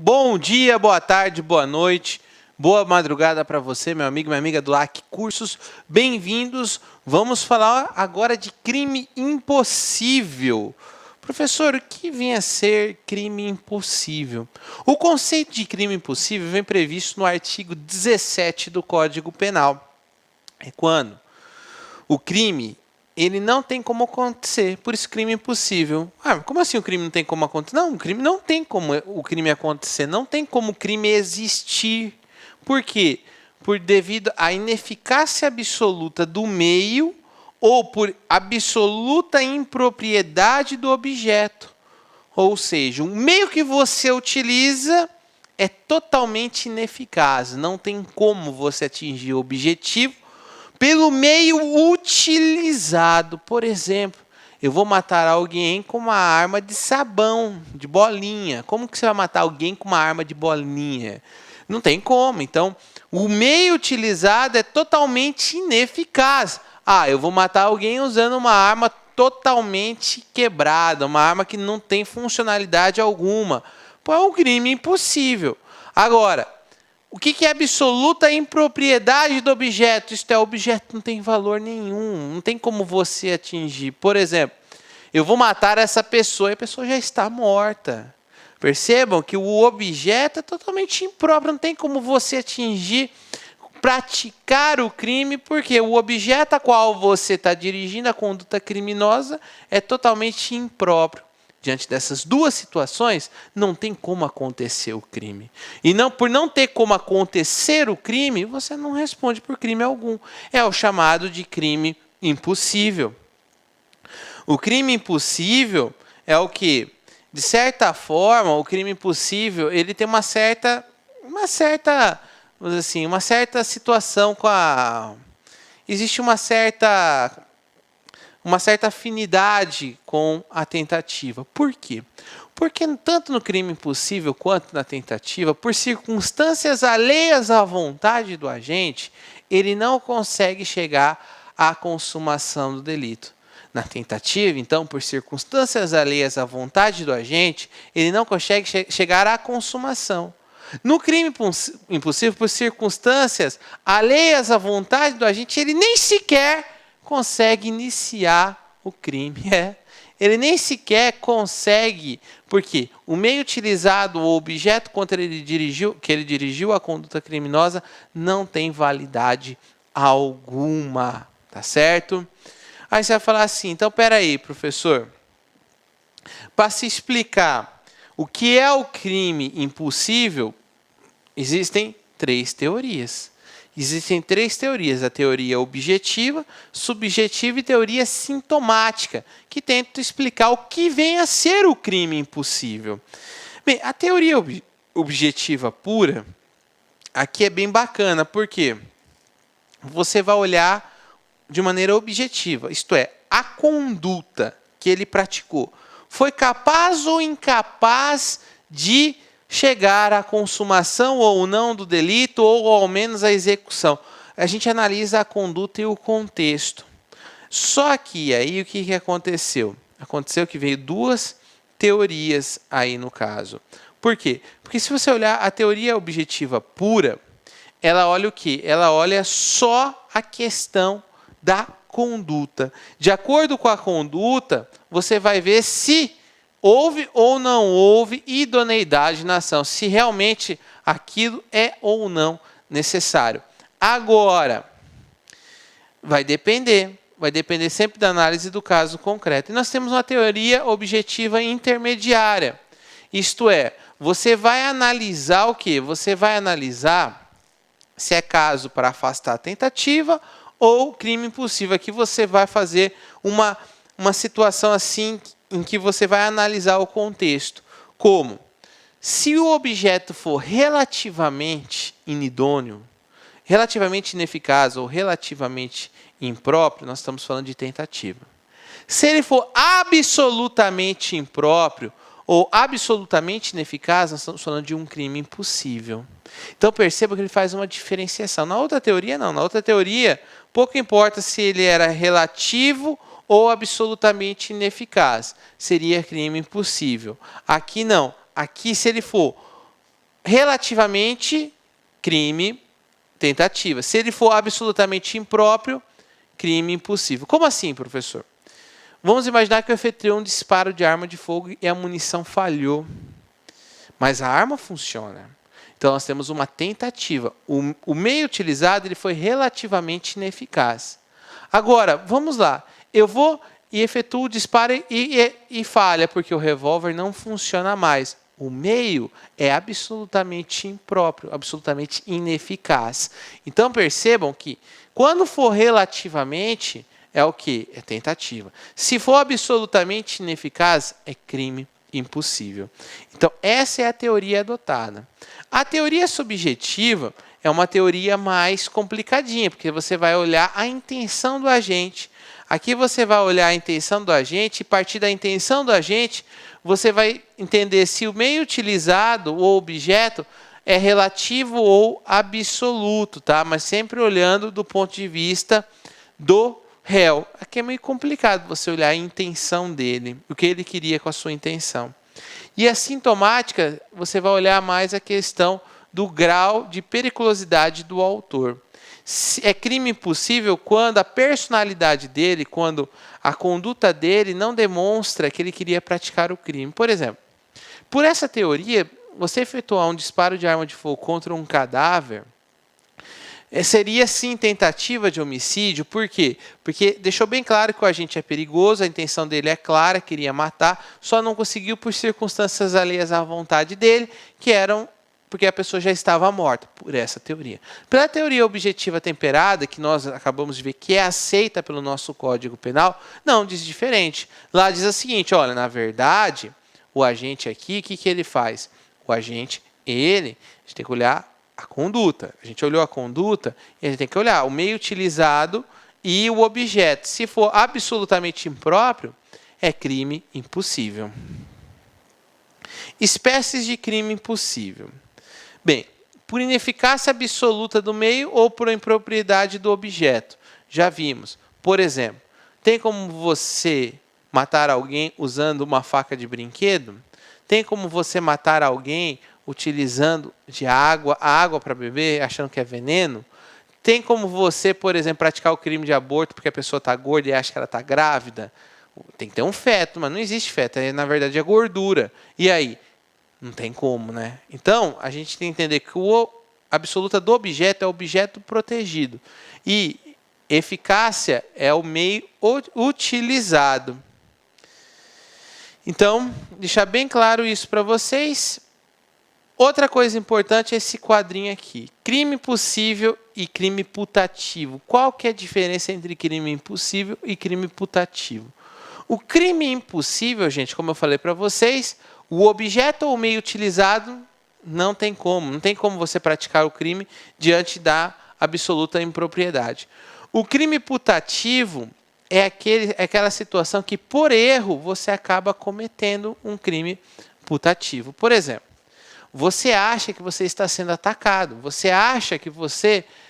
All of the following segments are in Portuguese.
Bom dia, boa tarde, boa noite, boa madrugada para você, meu amigo, minha amiga do LAC Cursos. Bem-vindos. Vamos falar agora de crime impossível. Professor, o que vem a ser crime impossível? O conceito de crime impossível vem previsto no artigo 17 do Código Penal. É quando o crime ele não tem como acontecer, por isso crime impossível. Como assim o crime não tem como acontecer? Não, o crime não tem como o crime acontecer, não tem como o crime existir. Por quê? Devido à ineficácia absoluta do meio ou por absoluta impropriedade do objeto. Ou seja, o meio que você utiliza é totalmente ineficaz, não tem como você atingir o objetivo pelo meio utilizado. Por exemplo, eu vou matar alguém com uma arma de sabão, de bolinha. Como que você vai matar alguém com uma arma de bolinha? Não tem como. Então, o meio utilizado é totalmente ineficaz. Eu vou matar alguém usando uma arma totalmente quebrada, uma arma que não tem funcionalidade alguma. É um crime impossível. Agora, o que é absoluta impropriedade do objeto? Isto é, o objeto não tem valor nenhum, não tem como você atingir. Por exemplo, eu vou matar essa pessoa e a pessoa já está morta. Percebam que o objeto é totalmente impróprio, não tem como você atingir, praticar o crime, porque o objeto a qual você está dirigindo a conduta criminosa é totalmente impróprio. Diante dessas duas situações, não tem como acontecer o crime. E por não ter como acontecer o crime, você não responde por crime algum. É o chamado de crime impossível. O crime impossível é o que, de certa forma, o crime impossível ele tem uma certa situação com a... Existe uma certa afinidade com a tentativa. Por quê? Porque tanto no crime impossível quanto na tentativa, por circunstâncias alheias à vontade do agente, ele não consegue chegar à consumação do delito. Na tentativa, então, por circunstâncias alheias à vontade do agente, ele não consegue chegar à consumação. No crime impossível, por circunstâncias alheias à vontade do agente, ele nem sequer consegue iniciar o crime. Ele nem sequer consegue, porque o meio utilizado, o objeto contra ele dirigiu a conduta criminosa, não tem validade alguma. Tá certo? Aí você vai falar assim, então peraí, professor, para se explicar o que é o crime impossível, existem três teorias. Existem três teorias, a teoria objetiva, subjetiva e teoria sintomática, que tentam explicar o que vem a ser o crime impossível. Bem, a teoria objetiva pura, aqui é bem bacana, porque você vai olhar de maneira objetiva, isto é, a conduta que ele praticou foi capaz ou incapaz de chegar à consumação ou não do delito, ou ao menos à execução. A gente analisa a conduta e o contexto. Só que aí o que aconteceu? Aconteceu que veio duas teorias aí no caso. Por quê? Porque se você olhar a teoria objetiva pura, ela olha o quê? Ela olha só a questão da conduta. De acordo com a conduta, você vai ver se houve ou não houve idoneidade na ação, se realmente aquilo é ou não necessário. Agora, vai depender sempre da análise do caso concreto. E nós temos uma teoria objetiva intermediária. Isto é, você vai analisar o quê? Você vai analisar se é caso para afastar a tentativa ou crime impossível. Aqui você vai fazer uma situação assim em que você vai analisar o contexto. Como? Se o objeto for relativamente inidôneo, relativamente ineficaz ou relativamente impróprio, nós estamos falando de tentativa. Se ele for absolutamente impróprio ou absolutamente ineficaz, nós estamos falando de um crime impossível. Então perceba que ele faz uma diferenciação. Na outra teoria, não. Na outra teoria, pouco importa se ele era relativo ou absolutamente ineficaz. Seria crime impossível. Aqui não. Aqui, se ele for relativamente, crime, tentativa. Se ele for absolutamente impróprio, crime impossível. Como assim, professor? Vamos imaginar que eu efetuei um disparo de arma de fogo e a munição falhou. Mas a arma funciona. Então, nós temos uma tentativa. O meio utilizado ele foi relativamente ineficaz. Agora, vamos lá. Eu vou e efetuo o disparo e falha, porque o revólver não funciona mais. O meio é absolutamente impróprio, absolutamente ineficaz. Então, percebam que, quando for relativamente, é o quê? É tentativa. Se for absolutamente ineficaz, é crime impossível. Então, essa é a teoria adotada. A teoria subjetiva é uma teoria mais complicadinha, porque você vai olhar a intenção do agente. Aqui você vai olhar a intenção do agente e, a partir da intenção do agente, você vai entender se o meio utilizado ou objeto é relativo ou absoluto, tá? Mas sempre olhando do ponto de vista do réu. Aqui é meio complicado você olhar a intenção dele, o que ele queria com a sua intenção. E a sintomática, você vai olhar mais a questão do grau de periculosidade do autor. É crime impossível quando a personalidade dele, quando a conduta dele não demonstra que ele queria praticar o crime. Por exemplo, por essa teoria, você efetuar um disparo de arma de fogo contra um cadáver seria sim tentativa de homicídio. Por quê? Porque deixou bem claro que o agente é perigoso, a intenção dele é clara, queria matar, só não conseguiu por circunstâncias alheias à vontade dele, que eram porque a pessoa já estava morta, por essa teoria. Pela teoria objetiva temperada, que nós acabamos de ver que é aceita pelo nosso Código Penal, não, diz diferente. Lá diz o seguinte, olha, na verdade, o agente aqui, o que ele faz? O agente, a gente tem que olhar a conduta. A gente olhou a conduta e a gente tem que olhar o meio utilizado e o objeto. Se for absolutamente impróprio, é crime impossível. Espécies de crime impossível. Bem, por ineficácia absoluta do meio ou por impropriedade do objeto. Já vimos. Por exemplo, tem como você matar alguém usando uma faca de brinquedo? Tem como você matar alguém utilizando a água para beber, achando que é veneno? Tem como você, por exemplo, praticar o crime de aborto porque a pessoa está gorda e acha que ela está grávida? Tem que ter um feto, mas não existe feto, na verdade é gordura. E aí? Não tem como, né? Então, a gente tem que entender que o absoluta do objeto é o objeto protegido. E eficácia é o meio utilizado. Então, deixar bem claro isso para vocês. Outra coisa importante é esse quadrinho aqui. Crime possível e crime putativo. Qual que é a diferença entre crime impossível e crime putativo? O crime impossível, gente, como eu falei para vocês, o objeto ou o meio utilizado não tem como você praticar o crime diante da absoluta impropriedade. O crime putativo é aquela situação que, por erro, você acaba cometendo um crime putativo. Por exemplo, você acha que você está sendo atacado, você acha que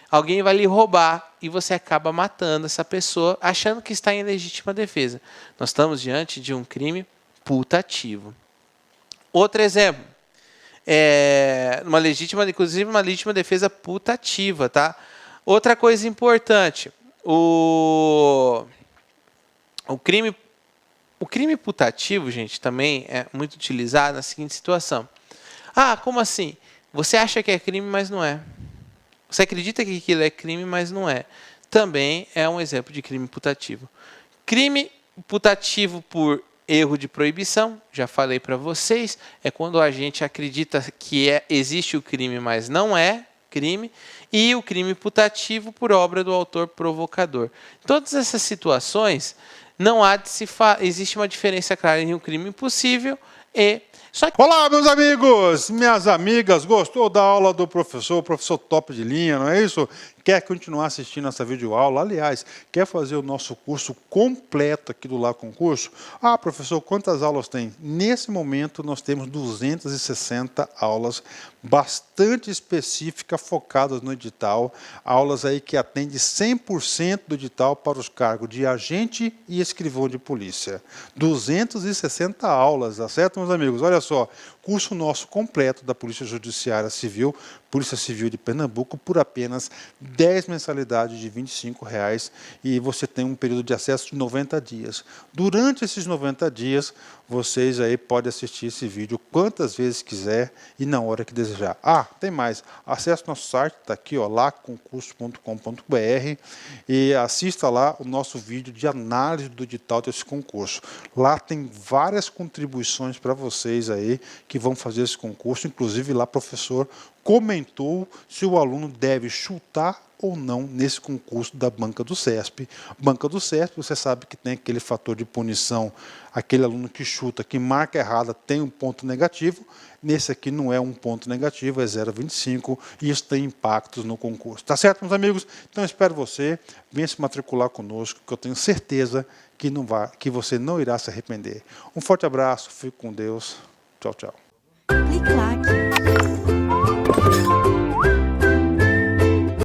alguém vai lhe roubar e você acaba matando essa pessoa achando que está em legítima defesa. Nós estamos diante de um crime putativo. Outro exemplo, inclusive uma legítima defesa putativa, tá? Outra coisa importante, o crime putativo, gente, também é muito utilizado na seguinte situação. Ah, como assim? Você acha que é crime, mas não é. Você acredita que aquilo é crime, mas não é. Também é um exemplo de crime putativo. Crime putativo por erro de proibição, já falei para vocês, é quando a gente acredita que existe o crime, mas não é crime. E o crime putativo por obra do autor provocador. Em todas essas situações, não há de existe uma diferença clara entre o crime impossível e... Olá, meus amigos, minhas amigas, gostou da aula do professor? Professor top de linha, não é isso? Quer continuar assistindo essa videoaula? Aliás, quer fazer o nosso curso completo aqui do Lá Concurso? Ah, professor, quantas aulas tem? Nesse momento, nós temos 260 aulas bastante específicas, focadas no edital. Aulas aí que atendem 100% do edital para os cargos de agente e escrivão de polícia. 260 aulas, tá certo, meus amigos? Olha só, curso nosso completo da Polícia Judiciária Civil, Polícia Civil de Pernambuco, por apenas 10 mensalidades de R$ 25,00 e você tem um período de acesso de 90 dias. Durante esses 90 dias, vocês aí podem assistir esse vídeo quantas vezes quiser e na hora que desejar. Ah, tem mais. Acesse nosso site, está aqui, ó, laconcurso.com.br e assista lá o nosso vídeo de análise do edital desse concurso. Lá tem várias contribuições para vocês aí que vão fazer esse concurso, inclusive lá o professor comentou se o aluno deve chutar ou não nesse concurso da banca do CESP. Banca do CESP, você sabe que tem aquele fator de punição, aquele aluno que chuta, que marca errada, tem um ponto negativo. Nesse aqui não é um ponto negativo, é 0,25 e isso tem impactos no concurso. Tá certo, meus amigos? Então, eu espero você, venha se matricular conosco, que eu tenho certeza que você não irá se arrepender. Um forte abraço, fique com Deus. Tchau, tchau. Clique lá.